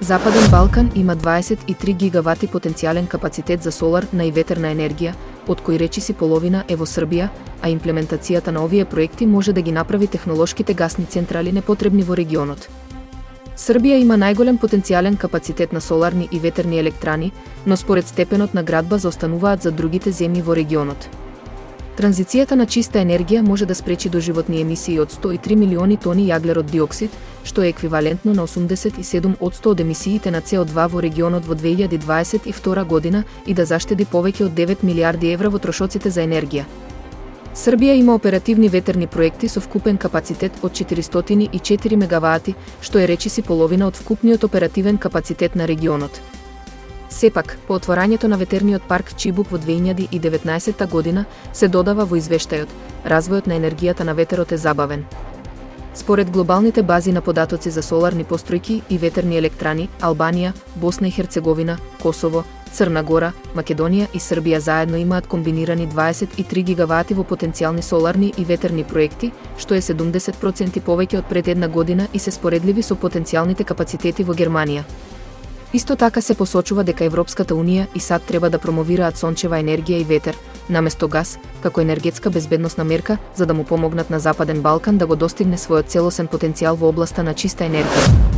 Западен Балкан има 23 гигавати потенцијален капацитет за соларна и ветерна енергија, од кои речиси половина е во Србија, а имплементацијата на овие проекти може да ги направи технолошките гасни централи непотребни во регионот. Србија има најголем потенцијален капацитет на соларни и ветерни електрани, но според степенот на градба заостануваат за другите земји во регионот. Транзицијата на чиста енергија може да спречи доживотни емисии од 103 милиони тони јаглерод диоксид, што е еквивалентно на 87% од емисиите на CO2 во регионот во 2022 година и да заштеди повеќе од 9 милиарди евра во трошоците за енергија. Србија има оперативни ветерни проекти со вкупен капацитет од 404 мегавати, што е речиси половина од вкупниот оперативен капацитет на регионот. Сепак, по отворањето на ветерниот парк Чибук во 2019 година, се додава во извештајот, развојот на енергијата на ветерот е забавен. Според глобалните бази на податоци за соларни постројки и ветерни електрани, Албанија, Босна и Херцеговина, Косово, Црна Гора, Македонија и Србија заедно имаат комбинирани 23 гигавати во потенцијални соларни и ветерни проекти, што е 70% повеќе од пред една година и се споредливи со потенцијалните капацитети во Германија. Исто така се посочува дека Европската Унија и САД треба да промовираат сончева енергија и ветер, наместо гас, како енергетска безбедносна мерка, за да му помогнат на Западен Балкан да го достигне својот целосен потенцијал во областа на чиста енергија.